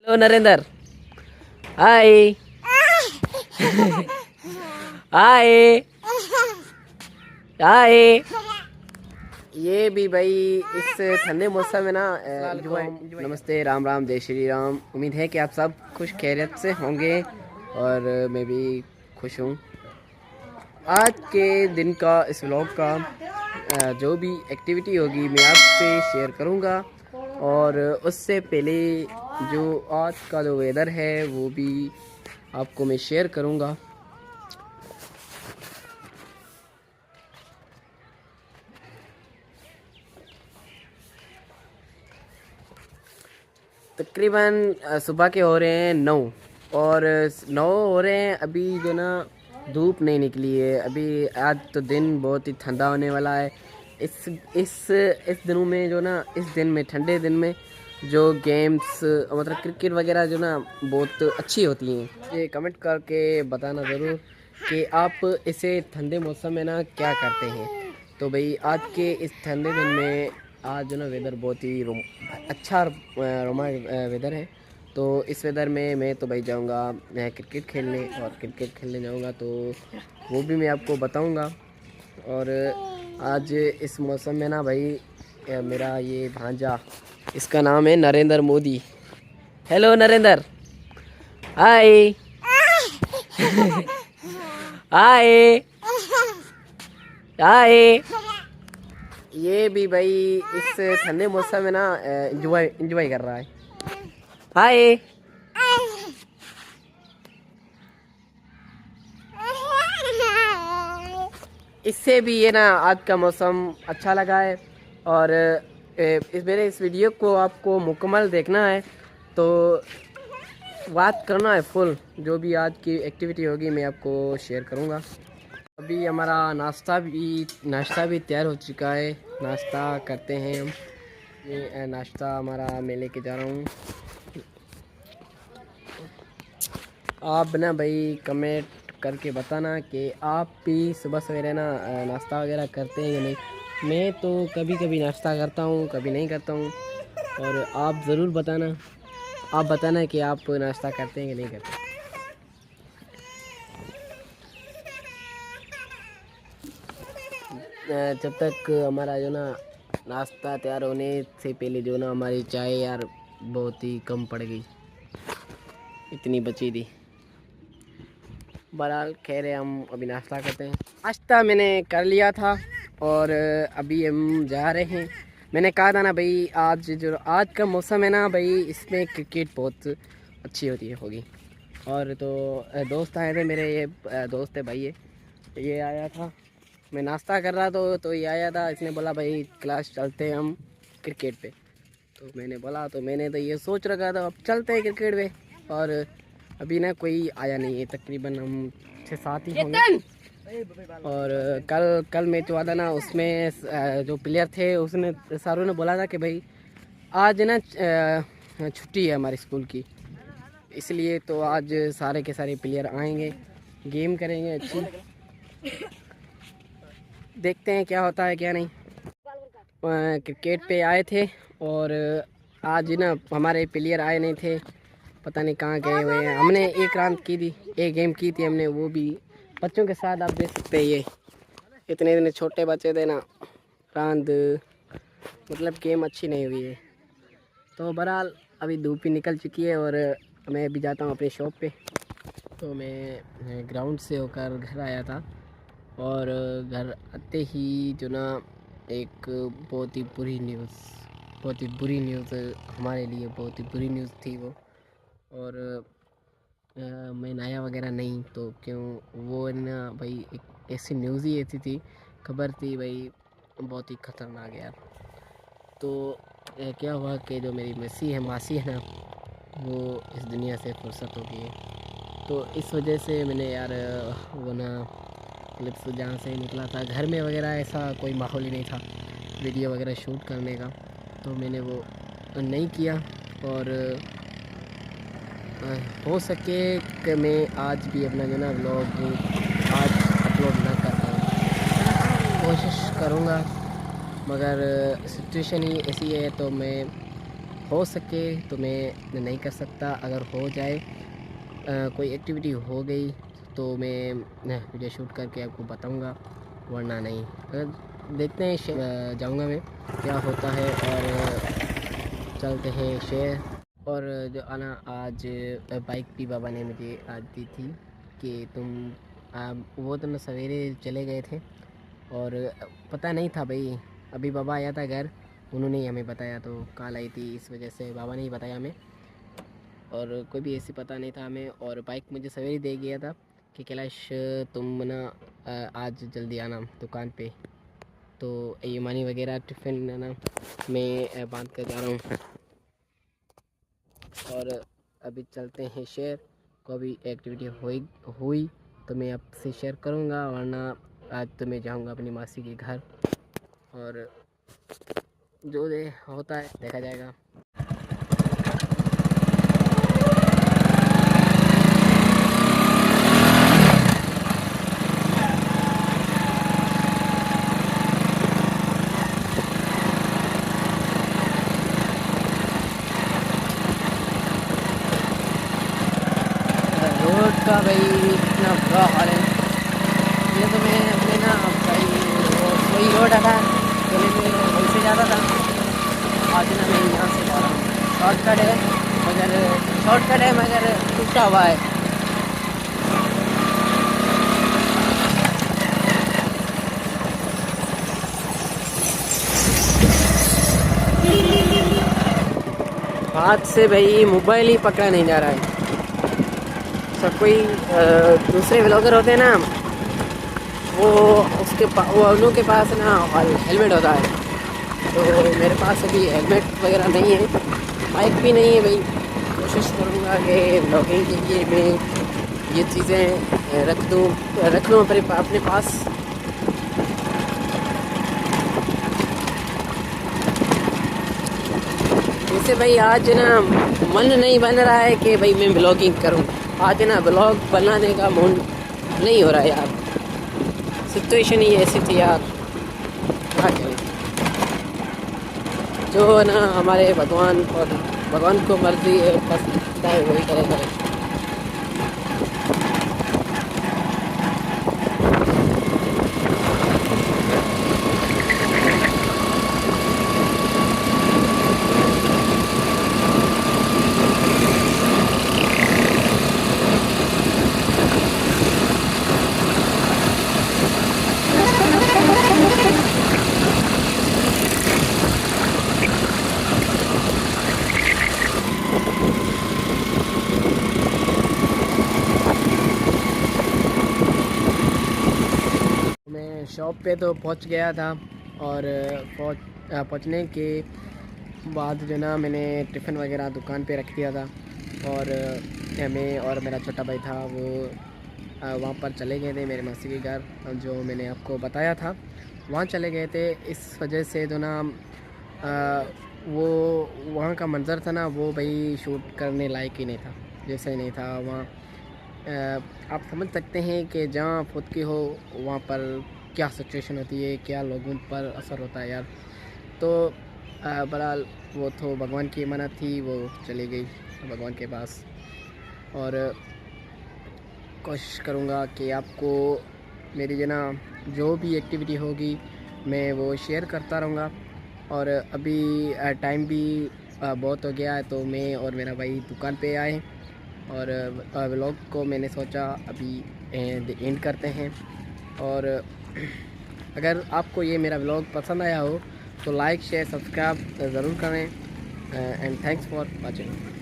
Hello Narendra. हाय। हाय। हाय। ये भी भाई इस ठंडे मौसम में ना नमस्ते, राम राम, जय श्री राम। उम्मीद है कि आप सब खुश खैरियत से होंगे और मैं भी खुश हूँ। आज के दिन का इस व्लॉग का जो भी एक्टिविटी होगी मैं आपसे शेयर करूँगा और उससे पहले जो आज का जो वेदर है वो भी आपको मैं शेयर करूँगा। तकरीबन सुबह के हो रहे हैं 9 और 9 हो रहे हैं अभी जो ना धूप नहीं निकली है अभी। आज तो दिन बहुत ही ठंडा होने वाला है। इस दिनों में जो ना इस दिन में ठंडे दिन में जो गेम्स मतलब क्रिकेट वगैरह जो ना बहुत अच्छी होती हैं। ये कमेंट करके बताना ज़रूर कि आप इसे ठंडे मौसम में ना क्या करते हैं। तो भाई आज के इस ठंडे दिन में आज जो ना वेदर बहुत ही अच्छा रोमांटिक वेदर है। तो इस वेदर में मैं तो भाई जाऊंगा क्रिकेट खेलने और क्रिकेट खेलने जाऊंगा तो वो भी मैं आपको बताऊंगा। और आज इस मौसम में ना भाई मेरा ये भांजा, इसका नाम है नरेंद्र मोदी। हेलो नरेंद्र। हाय। हाय। हाय। ये भी भाई इस ठंडे मौसम में ना एंजॉय कर रहा है। हाय। इससे भी ये ना आज का मौसम अच्छा लगा है और इस वीडियो को आपको मुकम्मल देखना है तो बात करना है फुल। जो भी आज की एक्टिविटी होगी मैं आपको शेयर करूँगा। अभी हमारा नाश्ता भी तैयार हो चुका है। नाश्ता करते हैं हम। ये नाश्ता हमारा मैं लेके जा रहा हूँ। आप ना भाई कमेंट करके बताना कि आप भी सुबह सवेरे ना नाश्ता वगैरह करते हैं या नहीं। मैं तो कभी कभी नाश्ता करता हूँ, कभी नहीं करता हूँ। और आप ज़रूर बताना, आप बताना कि आप नाश्ता करते हैं कि नहीं करते। जब तक हमारा जो ना नाश्ता तैयार होने से पहले जो ना हमारी चाय यार बहुत ही कम पड़ गई, इतनी बची थी। बहरहाल खैर है, हम अभी नाश्ता करते हैं। नाश्ता मैंने कर लिया था और अभी हम जा रहे हैं। मैंने कहा था ना भाई आज का मौसम है ना भाई, इसमें क्रिकेट बहुत अच्छी होगी। और तो दोस्त आए थे मेरे, ये दोस्त है भाई, ये आया था। मैं नाश्ता कर रहा था तो ये आया था। इसने बोला भाई क्लास चलते हैं हम क्रिकेट पे। तो मैंने बोला, तो मैंने तो ये सोच रखा था अब चलते हैं क्रिकेट पे। और अभी ना कोई आया नहीं है, तकरीबन हम 6-7 ही होंगे। और कल मैच हुआ था ना, उसमें जो प्लेयर थे उसने सारों ने बोला था कि भाई आज ना छुट्टी है हमारे स्कूल की, इसलिए तो आज सारे के सारे प्लेयर आएंगे, गेम करेंगे अच्छी। देखते हैं क्या होता है क्या नहीं। क्रिकेट पे आए थे और आज ना हमारे प्लेयर आए नहीं थे, पता नहीं कहाँ गए हुए हैं। हमने एक राउंड की थी, एक गेम की थी हमने, वो भी बच्चों के साथ। आप देख सकते हैं ये इतने छोटे बच्चे थे ना, राउंड मतलब गेम अच्छी नहीं हुई है। तो बहरहाल अभी धूप ही निकल चुकी है और मैं अभी जाता हूँ अपने शॉप पे। तो मैं ग्राउंड से होकर घर आया था और घर आते ही जो ना एक बहुत ही बुरी न्यूज़ हमारे लिए बहुत ही बुरी न्यूज़ थी वो। और मैं नया वगैरह नहीं तो क्यों, वो ना भाई एक ऐसी न्यूज़ ही ऐसी थी, खबर थी भाई बहुत ही ख़तरनाक यार। तो क्या हुआ कि जो मेरी मासी है ना, वो इस दुनिया से फुर्सत हो गई है। तो इस वजह से मैंने यार वो ना क्लिप्स जहाँ से निकला था, घर में वगैरह ऐसा कोई माहौल ही नहीं था वीडियो वगैरह शूट करने का, तो मैंने वो नहीं किया। और हो सके कि मैं आज भी अपना जो ना व्लॉग आज अपलोड ना कर पाऊँ, कोशिश करूँगा, मगर सिचुएशन ही ऐसी है तो मैं हो सके तो मैं नहीं कर सकता, अगर हो जाए कोई एक्टिविटी हो गई तो मैं वीडियो शूट करके आपको बताऊंगा, वरना नहीं। अगर देखते हैं जाऊंगा मैं क्या होता है, और चलते हैं शेयर। और जो आना आज बाइक भी बाबा ने मुझे आज दी थी कि वो तो ना सवेरे चले गए थे और पता नहीं था भाई, अभी बाबा आया था घर, उन्होंने ही हमें बताया, तो कॉल आई थी इस वजह से बाबा ने ही बताया हमें, और कोई भी ऐसी पता नहीं था हमें। और बाइक मुझे सवेरे दे गया था कि कैलाश तुम ना आज जल्दी आना दुकान पे, तो ये मानी वगैरह टिफ़िन ना मैं बांध कर जा रहा हूँ। और अभी चलते हैं शेयर, कोई एक्टिविटी हुई तो मैं आपसे शेयर करूँगा, वरना आज तो मैं जाऊँगा अपनी मासी के घर, और जो होता है देखा जाएगा। रोड का भाई इतना बुरा हाल है, ये तो मैं अपने ना भाई वही रोड था पहले मैं वहीं से जाता था, आज ना मैं यहाँ से जा रहा हूँ। शॉर्टकट है मगर टूटा हुआ है। हाथ से भाई मोबाइल ही पकड़ा नहीं जा रहा है। सब कोई दूसरे व्लॉगर होते हैं ना, वो उन के पास ना हेलमेट होता है, तो मेरे पास अभी हेलमेट वगैरह नहीं है, बाइक भी नहीं है भाई। कोशिश करूँगा कि व्लॉगिंग के लिए मैं ये चीज़ें रख लूँ अपने पास। जैसे भाई आज ना मन नहीं बन रहा है कि भाई मैं ब्लॉगिंग करूं, आज ना ब्लॉग बनाने का मूड नहीं हो रहा है यार, सिचुएशन ही ऐसी थी यार, क्या करें। जो ना हमारे भगवान को मर्जी है पसंद है वही करेगा। मैं शॉप पे तो पहुंच गया था, और पहुंचने के बाद जो ना मैंने टिफ़िन वगैरह दुकान पे रख दिया था, और मैं और मेरा छोटा भाई था वो वहाँ पर चले गए थे मेरे मौसी के घर, जो मैंने आपको बताया था वहाँ चले गए थे। इस वजह से जो ना वो वहाँ का मंज़र था ना, वो भाई शूट करने लायक ही नहीं था, जैसे ही नहीं था वहाँ। आप समझ सकते हैं कि जहाँ फुदकी हो वहाँ पर क्या सिचुएशन होती है, क्या लोगों पर असर होता है यार। तो बहरहाल वो तो भगवान की अमानत थी, वो चली गई भगवान के पास, और कोशिश करूँगा कि आपको मेरी जो भी एक्टिविटी होगी मैं वो शेयर करता रहूँगा। और अभी टाइम भी बहुत हो गया है, तो मैं और मेरा भाई दुकान पे आए, और व्लॉग को मैंने सोचा अभी एंड करते हैं। और अगर आपको ये मेरा व्लॉग पसंद आया हो तो लाइक शेयर सब्सक्राइब ज़रूर करें, एंड थैंक्स फॉर वॉचिंग।